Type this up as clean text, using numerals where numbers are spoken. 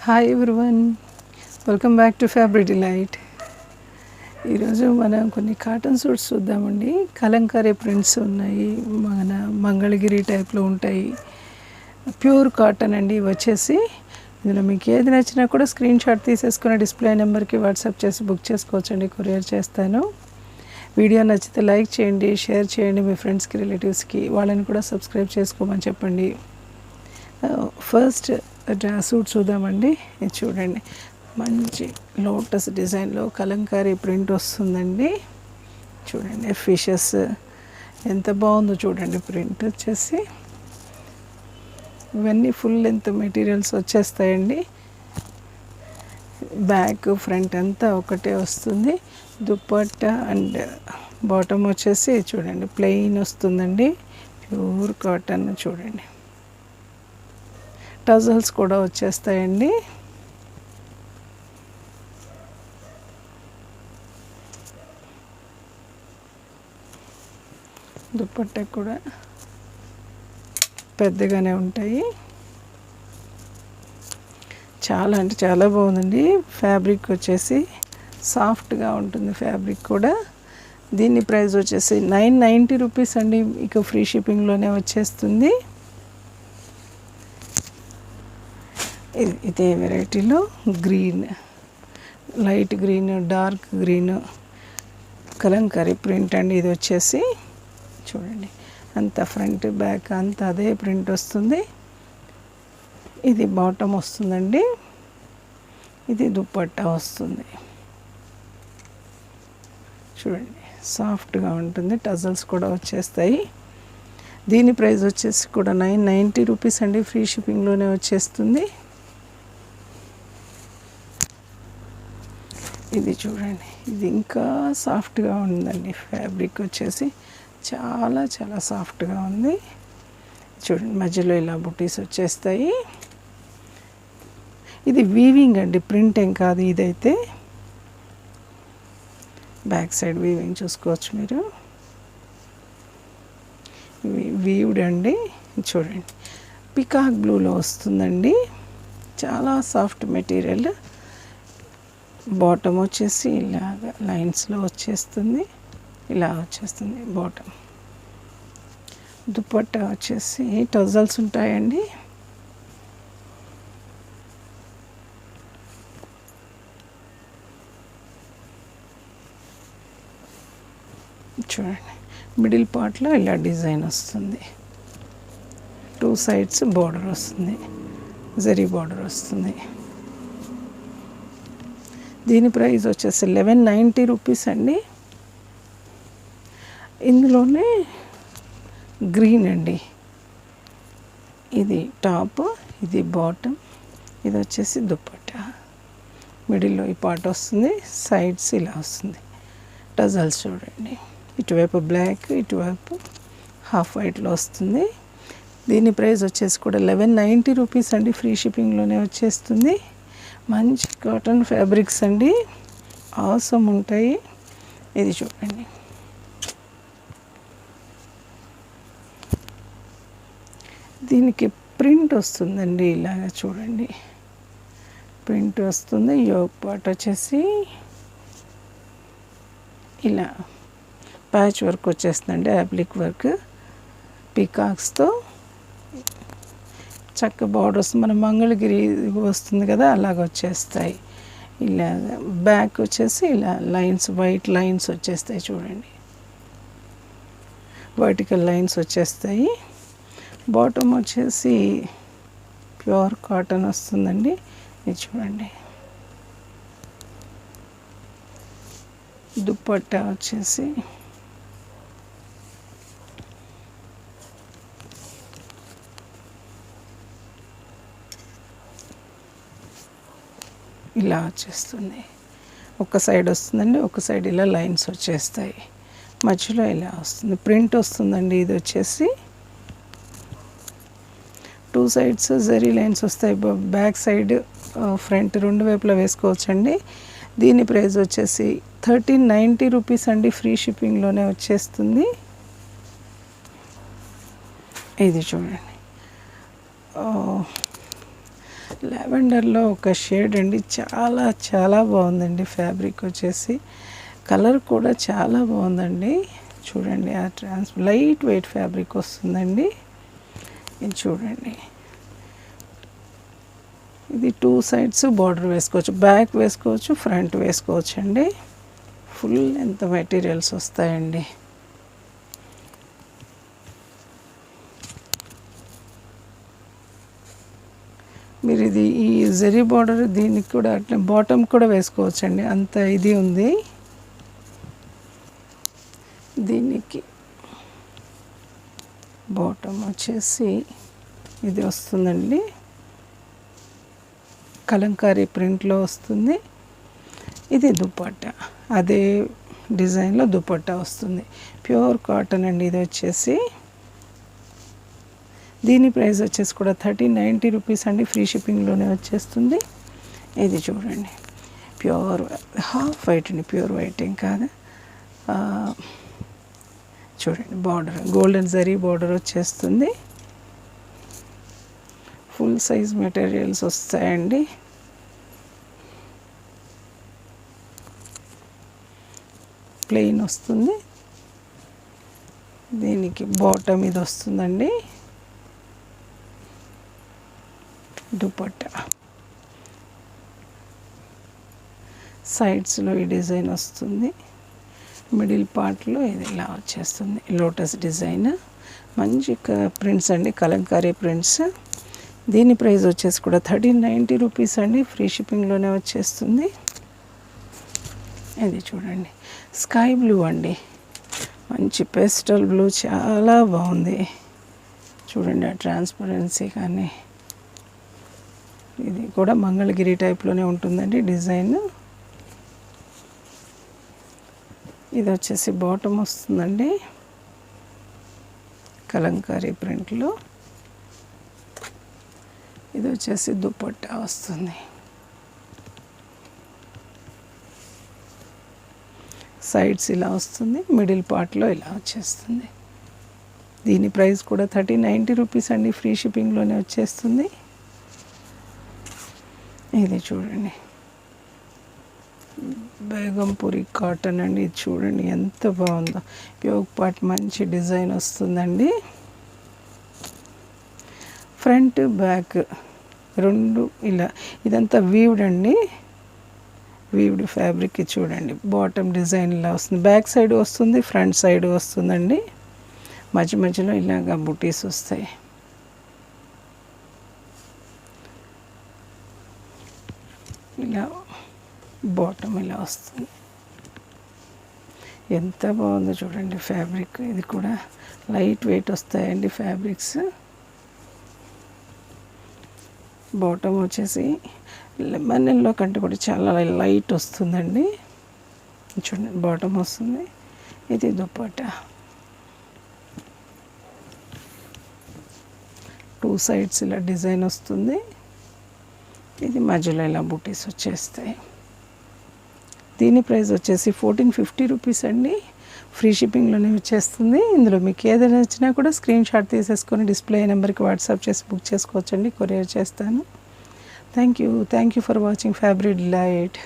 Hi everyone, welcome back to fabric delight. ఈరోజు మనం కొన్ని కాటన్ సూట్స్ చూద్దామండి. కలంకారీ ప్రింట్స్ ఉన్నాయి, మన మంగళగిరి టైప్లో ఉంటాయి. ప్యూర్ కాటన్ అండి. వచ్చేసి ఇందులో మీకు ఏది నచ్చినా కూడా స్క్రీన్ షాట్ తీసేసుకుని డిస్ప్లే నెంబర్కి వాట్సాప్ చేసి బుక్ చేసుకోవచ్చండి. కొరియర్ చేస్తాను. వీడియో నచ్చితే లైక్ చేయండి, షేర్ చేయండి మీ ఫ్రెండ్స్కి, రిలేటివ్స్కి. వాళ్ళని కూడా సబ్స్క్రైబ్ చేసుకోమని చెప్పండి. ఫస్ట్ సూట్ చూద్దామండి. ఇది చూడండి, మంచి లోటస్ డిజైన్లో కలంకారీ ప్రింట్ వస్తుందండి. చూడండి, ఫిషెస్ ఎంత బాగుందో చూడండి. ప్రింట్ వచ్చేసి ఇవన్నీ ఫుల్ లెంత్ మెటీరియల్స్ వచ్చేస్తాయండి. బ్యాక్ ఫ్రంట్ అంతా ఒకటే వస్తుంది. దుపట్టా అండ్ బాటమ్ వచ్చేసి చూడండి ప్లెయిన్ వస్తుందండి. Pure cotton. చూడండి, టజల్స్ కూడా వచ్చేస్తాయండి. దుపట్టా కూడా పెద్దగానే ఉంటాయి. చాలా అంటే చాలా బాగుందండి. ఫ్యాబ్రిక్ వచ్చేసి సాఫ్ట్గా ఉంటుంది. ఫ్యాబ్రిక్ కూడా. దీని ప్రైస్ వచ్చేసి 990 రూపీస్ అండి. ఇక ఫ్రీ షిప్పింగ్లోనే వచ్చేస్తుంది. ఇదే వెరైటీలో green, light green, dark green Kalamkari print అండి. ఇది వచ్చేసి చూడండి, అంత ఫ్రంట్ బ్యాక్ అంతా అదే ప్రింట్ వస్తుంది. ఇది బాటమ్ వస్తుందండి. ఇది దుపట్టా వస్తుంది. చూడండి, సాఫ్ట్గా ఉంటుంది. టజల్స్ కూడా వచ్చేస్తాయి. దీని ప్రైస్ వచ్చేసి కూడా 990 రూపీస్ అండి. ఫ్రీ షిప్పింగ్లోనే వచ్చేస్తుంది. ఇది చూడండి, ఇది ఇంకా సాఫ్ట్గా ఉందండి. ఫ్యాబ్రిక్ వచ్చేసి చాలా చాలా సాఫ్ట్గా ఉంది. చూడండి, మధ్యలో ఇలా బుటీస్ వచ్చేస్తాయి. ఇది వీవింగ్ అండి, ప్రింట్ ఏం కాదు. ఇదైతే బ్యాక్ సైడ్ వీవింగ్ చూసుకోవచ్చు మీరు. వీవ్డ్ అండి. చూడండి, పికాక్ బ్లూలో వస్తుందండి. చాలా సాఫ్ట్ మెటీరియల్. బాటమ్ వచ్చేసి ఇలాగ లైన్స్లో వచ్చేస్తుంది. ఇలా వచ్చేస్తుంది బాటమ్. దుపట్టా వచ్చేసి టజల్స్ ఉంటాయండి. చూడండి, మిడిల్ పార్ట్లో ఇలా డిజైన్ వస్తుంది. 2 సైడ్స్ బార్డర్ వస్తుంది, జరీ బార్డర్ వస్తుంది. దీని ప్రైస్ వచ్చేసి 1190 రూపీస్ అండి. ఇందులోనే గ్రీన్ అండి. ఇది టాప్, ఇది బాటమ్, ఇది వచ్చేసి దుపట్టా. మిడిల్లో ఈ పార్ట్ వస్తుంది, సైడ్స్ ఇలా వస్తుంది. టజల్స్ చూడండి, ఇటువైపు బ్లాక్, ఇటువైపు హాఫ్ వైట్లో వస్తుంది. దీని ప్రైస్ వచ్చేసి కూడా 1190 రూపీస్ అండి. ఫ్రీ షిప్పింగ్లోనే వచ్చేస్తుంది. మంచి కాటన్ ఫ్యాబ్రిక్స్ అండి, ఆసమ్ ఉంటాయి. ఇది చూడండి, దీనికి ప్రింట్ వస్తుందండి. ఇలాగ చూడండి, ప్రింట్ వస్తుంది. యోగ్ పార్ట్ వచ్చేసి ఇలా ప్యాచ్ వర్క్ వచ్చేస్తుందండి. యాప్లిక్ వర్క్ పికాక్స్తో చక్క బార్డర్ వస్తుంది. మన మంగళగిరి వస్తుంది కదా, అలాగ వచ్చేస్తాయి. ఇలా బ్యాక్ వచ్చేసి ఇలా లైన్స్, వైట్ లైన్స్ వచ్చేస్తాయి. చూడండి, వర్టికల్ లైన్స్ వచ్చేస్తాయి. బాటమ్ వచ్చేసి ప్యూర్ కాటన్ వస్తుందండి. ఇది చూడండి, దుపట్టా వచ్చేసి ఇలా వచ్చేస్తుంది. ఒక సైడ్ వస్తుందండి, ఒక సైడ్ ఇలా లైన్స్ వచ్చేస్తాయి. మధ్యలో ఇలా వస్తుంది, ప్రింట్ వస్తుందండి. ఇది వచ్చేసి 2 సైడ్స్ జరీ లైన్స్ వస్తాయి. బ్యాక్ సైడ్, ఫ్రంట్ రెండు వైపులా వేసుకోవచ్చండి. దీని ప్రైస్ వచ్చేసి 1390 రూపీస్ అండి. ఫ్రీ షిప్పింగ్లోనే వచ్చేస్తుంది. ఇది చూడండి, లావెండర్లో ఒక షేడ్ అండి, చాలా చాలా బాగుందండి. ఫ్యాబ్రిక్ వచ్చేసి కలర్ కూడా చాలా బాగుందండి. చూడండి, ఆ లైట్ వెయిట్ ఫ్యాబ్రిక్ వస్తుందండి. ఇది చూడండి, ఇది 2 సైడ్స్ బార్డర్ వేసుకోవచ్చు, బ్యాక్ వేసుకోవచ్చు, ఫ్రంట్ వేసుకోవచ్చు అండి. ఫుల్ ఎంత మెటీరియల్స్ వస్తాయండి. మీరు ఇది ఈ జరీ బార్డర్ దీనికి కూడా అట్లా బాటమ్ కూడా వేసుకోవచ్చు అండి, అంత ఇది ఉంది. దీనికి బాటమ్ వచ్చేసి ఇది వస్తుందండి, కలంకారీ ప్రింట్లో వస్తుంది. ఇది దుపట్టా, అదే డిజైన్లో దుపట్టా వస్తుంది. ప్యూర్ కాటన్ అండి ఇది వచ్చేసి. దీని ప్రైస్ వచ్చేసి కూడా 1390 రూపీస్ అండి, ఫ్రీ షిప్పింగ్లోనే వచ్చేస్తుంది. ఇది చూడండి, ప్యూర్ హాఫ్ వైట్ అండి, ప్యూర్ వైట్ ఏం కాదు. చూడండి, బార్డర్ గోల్డెన్ జరీ బార్డర్ వచ్చేస్తుంది. ఫుల్ సైజ్ మెటీరియల్స్ వస్తాయండి. ప్లెయిన్ వస్తుంది. దీనికి బాటమ్ ఇది వస్తుందండి. దుపట్టా సైడ్స్లో ఈ డిజైన్ వస్తుంది. మిడిల్ పార్ట్లో ఇది ఇలా వచ్చేస్తుంది, లోటస్ డిజైన్. మంచి ప్రింట్స్ అండి, కలంకారీ ప్రింట్స్. దీని ప్రైస్ వచ్చేసి కూడా 1390 రూపీస్ అండి, ఫ్రీ షిప్పింగ్లోనే వచ్చేస్తుంది. ఇది చూడండి, స్కై బ్లూ అండి, మంచి పేస్టల్ బ్లూ, చాలా బాగుంది. చూడండి, ఆ ట్రాన్స్పరెన్సీ కానీ. ఇది కూడా మంగళగిరి టైప్లోనే ఉంటుందండి డిజైన్. ఇది వచ్చేసి బాటమ్ వస్తుందండి, కలంకారీ ప్రింట్లో. ఇది వచ్చేసి దుపట్టా వస్తుంది. సైడ్స్ ఇలా వస్తుంది, మిడిల్ పార్ట్లో ఇలా వచ్చేస్తుంది. దీని ప్రైస్ కూడా 1390 రూపీస్ అండి, ఫ్రీ షిప్పింగ్లోనే వచ్చేస్తుంది. ఇది చూడండి, బేగంపూరి కాటన్ అండి. ఇది చూడండి ఎంత బాగుందో, యోగ్ పార్ట్ మంచి డిజైన్ వస్తుందండి. ఫ్రంట్ బ్యాక్ రెండు ఇలా, ఇదంతా వీవ్డ్ అండి, వీవ్డ్ ఫ్యాబ్రిక్. చూడండి, బాటమ్ డిజైన్ ఇలా వస్తుంది, బ్యాక్ సైడ్ వస్తుంది, ఫ్రంట్ సైడ్ వస్తుందండి. మధ్య మధ్యలో ఇలాగా బుటీస్ వస్తాయి. ఇలా బాటమ్ ఇలా వస్తుంది. ఎంత బాగుందో చూడండి ఫ్యాబ్రిక్. ఇది కూడా లైట్ వెయిట్ వస్తాయండి ఫ్యాబ్రిక్స్. బాటమ్ వచ్చేసి లెమన్ ఎల్లో కంటే కూడా చాలా లైట్ వస్తుందండి. చూడండి, బాటమ్ వస్తుంది. ఇది దుపట్టా, 2 సైడ్స్ ఇలా డిజైన్ వస్తుంది. ఇది మధ్యలో ఇలా బూటీస్ వచ్చేస్తాయి. దీని ప్రైస్ వచ్చేసి 1450 రూపీస్ అండి, ఫ్రీ షిప్పింగ్లోనే వచ్చేస్తుంది. ఇందులో మీకు ఏదైనా వచ్చినా కూడా స్క్రీన్ షాట్ తీసేసుకొని డిస్ప్లే నెంబర్కి వాట్సాప్ చేసి బుక్ చేసుకోవచ్చండి, కొరియర్ చేస్తాను. Thank you for watching fabric delight.